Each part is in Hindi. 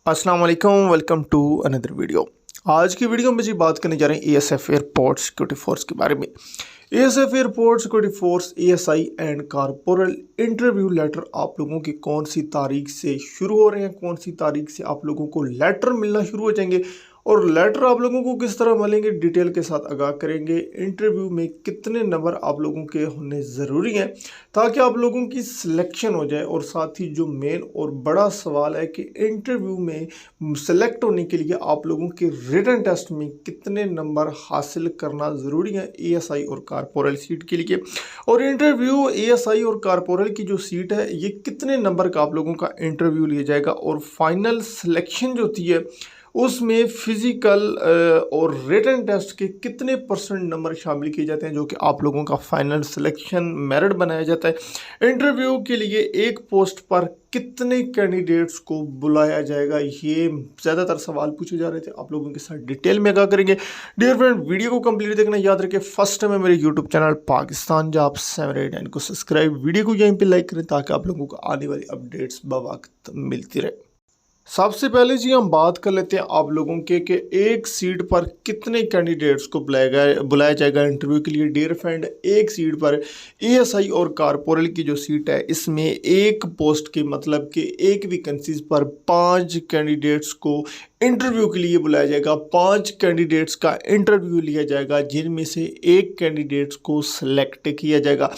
अस्सलाम वालेकुम, वेलकम टू अनदर वीडियो। आज की वीडियो में जी बात करने जा रहे हैं एएसएफ एयरपोर्ट सिक्योरिटी फोर्स के बारे में। ASF airport security force ASI and corporal interview letter आप लोगों की कौन सी तारीख से शुरू हो रहे हैं, कौन सी तारीख से आप लोगों को लेटर मिलना शुरू हो जाएंगे और लेटर आप लोगों को किस तरह मिलेंगे, डिटेल के साथ आगाह करेंगे। इंटरव्यू में कितने नंबर आप लोगों के होने ज़रूरी हैं ताकि आप लोगों की सिलेक्शन हो जाए। और साथ ही जो मेन और बड़ा सवाल है कि इंटरव्यू में सेलेक्ट होने के लिए आप लोगों के रिटन टेस्ट में कितने नंबर हासिल करना ज़रूरी है एएसआई और कॉर्पोरल सीट के लिए। और इंटरव्यू एएसआई और कॉर्पोरल की जो सीट है ये कितने नंबर का आप लोगों का इंटरव्यू लिया जाएगा और फाइनल सिलेक्शन जो होती है उसमें फिज़िकल और रिटन टेस्ट के कितने % नंबर शामिल किए जाते हैं जो कि आप लोगों का फाइनल सिलेक्शन मेरिट बनाया जाता है। इंटरव्यू के लिए एक पोस्ट पर कितने कैंडिडेट्स को बुलाया जाएगा, ये ज़्यादातर सवाल पूछे जा रहे थे, आप लोगों के साथ डिटेल में आगाह करेंगे। डियर फ्रेंड, वीडियो को कंप्लीट देखना याद रखें। फर्स्ट टाइम है मेरे यूट्यूब चैनल पाकिस्तान जॉब 789 को सब्सक्राइब, वीडियो को यहीं पर लाइक करें ताकि आप लोगों को आने वाली अपडेट्स बवक्त मिलती रहे। सबसे पहले जी हम बात कर लेते हैं आप लोगों के कि एक सीट पर कितने कैंडिडेट्स को बुलाया जाएगा इंटरव्यू के लिए। डियर फ्रेंड, एक सीट पर एएसआई और कॉर्पोरल की जो सीट है इसमें एक पोस्ट के मतलब कि एक वैकेंसीज पर 5 कैंडिडेट्स को इंटरव्यू के लिए बुलाया जाएगा। 5 कैंडिडेट्स का इंटरव्यू लिया जाएगा जिनमें से एक कैंडिडेट्स को सिलेक्ट किया जाएगा।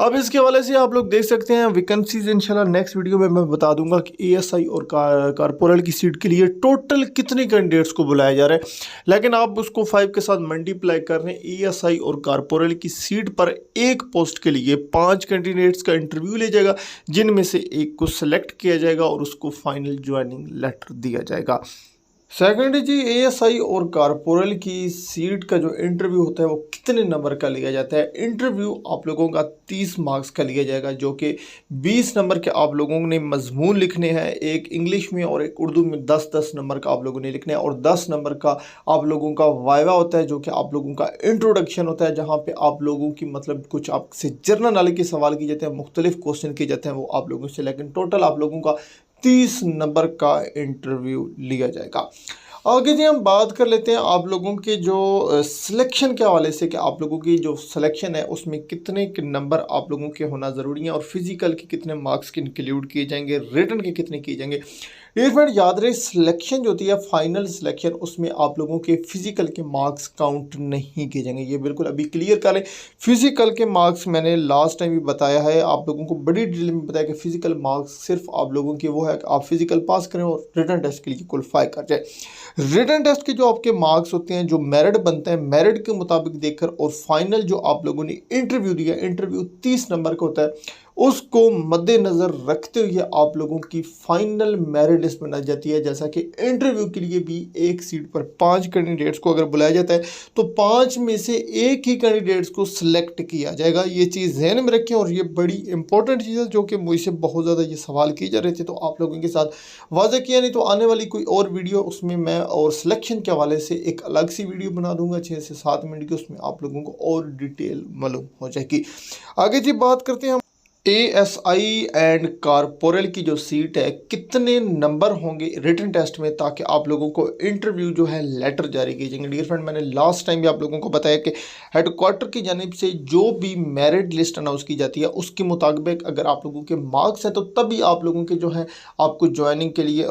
अब इसके हवाले से आप लोग देख सकते हैं वैकेंसीज इंशाल्लाह नेक्स्ट वीडियो में मैं बता दूंगा कि एएसआई और कॉर्पोरल की सीट के लिए टोटल कितने कैंडिडेट्स को बुलाया जा रहा है। लेकिन आप उसको 5 के साथ मल्टीप्लाई कर रहे हैं। एएसआई और कॉर्पोरल की सीट पर एक पोस्ट के लिए 5 कैंडिडेट्स का इंटरव्यू लिया जाएगा जिनमें से एक को सिलेक्ट किया जाएगा और उसको फाइनल ज्वाइनिंग लेटर दिया जाएगा। सेकेंड जी, एएसआई और कॉर्पोरल की सीट का जो इंटरव्यू होता है वो कितने नंबर का लिया जाता है। इंटरव्यू आप लोगों का 30 मार्क्स का लिया जाएगा जो कि 20 नंबर के आप लोगों ने मजमून लिखने हैं, एक इंग्लिश में और एक उर्दू में 10-10 नंबर का आप लोगों ने लिखना है। और 10 नंबर का आप लोगों का वाइवा होता है जो कि आप लोगों का इंट्रोडक्शन होता है जहाँ पर आप लोगों की मतलब कुछ आपसे जनरल नॉलेज के सवाल किए जाते हैं, मुख्तलिफ क्वेश्चन किए जाते हैं वो आप लोगों से। लेकिन टोटल आप लोगों का 30 नंबर का इंटरव्यू लिया जाएगा। आगे जी हम बात कर लेते हैं आप लोगों के जो सिलेक्शन के हवाले से कि आप लोगों की जो सिलेक्शन है उसमें कितने के नंबर आप लोगों के होना ज़रूरी है और फिजिकल के कितने मार्क्स के इंक्लूड किए जाएंगे, रिटन के कितने किए जाएंगे। डियर फ्रेंड, याद रहे सिलेक्शन जो होती है फाइनल सिलेक्शन उसमें आप लोगों के फिजिकल के मार्क्स काउंट नहीं किए जाएंगे, ये बिल्कुल अभी क्लियर कर लें। फिजिकल के मार्क्स मैंने लास्ट टाइम भी बताया है, आप लोगों को बड़ी डिटेल में बताया कि फिजिकल मार्क्स सिर्फ आप लोगों के वो है कि आप फिजिकल पास करें और रिटन टेस्ट के लिए क्वालिफाई कर जाए। रिटन टेस्ट के जो आपके मार्क्स होते हैं, जो मेरिट बनते हैं, मेरिट के मुताबिक देखकर और फाइनल जो आप लोगों ने इंटरव्यू दिया, इंटरव्यू 30 नंबर का होता है, उसको मद्देनज़र रखते हुए आप लोगों की फाइनल मेरिट लिस्ट बनाई जाती है। जैसा कि इंटरव्यू के लिए भी एक सीट पर 5 कैंडिडेट्स को अगर बुलाया जाता है तो 5 में से एक ही कैंडिडेट्स को सिलेक्ट किया जाएगा। ये चीज़ ध्यान में रखें और ये बड़ी इंपॉर्टेंट चीज़ है जो कि मुझसे बहुत ज़्यादा ये सवाल किए जा रहे थे तो आप लोगों के साथ वाज़ह किया। नहीं तो आने वाली कोई और वीडियो उसमें मैं और सिलेक्शन के हवाले से एक अलग सी वीडियो बना दूंगा 6 से 7 मिनट की, उसमें आप लोगों को और डिटेल मालूम हो जाएगी। आगे जी बात करते हैं हम एएसआई एंड कॉर्पोरल की जो सीट है कितने नंबर होंगे रिटन टेस्ट में ताकि आप लोगों को इंटरव्यू जो है लेटर जारी किए जाएंगे। डियर फ्रेंड, मैंने लास्ट टाइम भी आप लोगों को बताया कि हेडक्वार्टर की जानिब से जो भी मेरिट लिस्ट अनाउंस की जाती है उसके मुताबिक अगर आप लोगों के मार्क्स हैं तो तभी आप लोगों के जो है आपको ज्वाइनिंग के लिए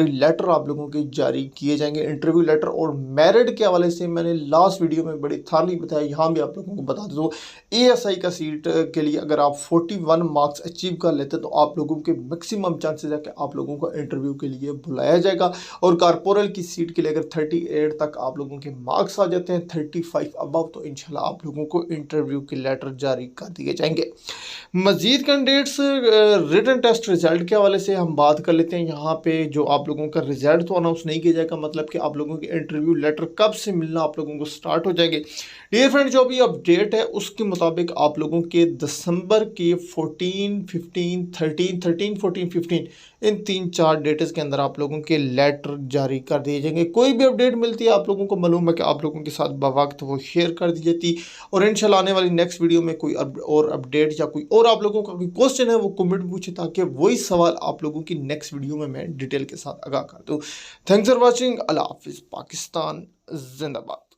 लेटर आप लोगों के जारी किए जाएंगे, इंटरव्यू लेटर। और मेरिट के हवाले से मैंने लास्ट वीडियो में बड़ी थारली बताया, यहाँ भी आप लोगों को बता दो एएसआई का सीट के लिए अगर आप 41 मार्क्स अचीव कर लेते तो आप लोगों के मैक्सिमम चांसेस है कि आप लोगों को इंटरव्यू के लिए बुलाया जाएगा। और कॉर्पोरल की सीट के लिए अगर 38 तक आप लोगों के मार्क्स आ जाते हैं, 35 अबव, तो इंशाल्लाह आप लोगों को इंटरव्यू के लेटर जारी कर दिए जाएंगे। मजीद कैंडिडेट्स रिटन टेस्ट रिजल्ट के हवाले से हम बात कर लेते हैं। यहाँ पे जो आप लोगों का रिजल्ट तो अनाउंस नहीं किया जाएगा, मतलब कि आप लोगों के इंटरव्यू लेटर कब से मिलना आप लोगों को स्टार्ट हो जाएंगे। डियर फ्रेंड, जो अभी अपडेट है उसके मुताबिक आप लोगों के दिसंबर के 14 15 13 13 14 15 इन 3-4 डेट्स के अंदर आप लोगों के लेटर जारी कर दिए जाएंगे। कोई भी अपडेट मिलती है आप लोगों को मालूम है कि आप लोगों के साथ बवक्त वो शेयर कर दी जाती, और इंशाल्लाह आने वाली नेक्स्ट वीडियो में कोई और अपडेट या कोई और आप लोगों का कोई क्वेश्चन है वो कमेंट पूछे, ताकि वही सवाल आप लोगों की नेक्स्ट वीडियो में मैं डिटेल के साथ आगाह कर दूँ। Thanks for watching. अल्लाह हाफिज़। पाकिस्तान जिंदाबाद।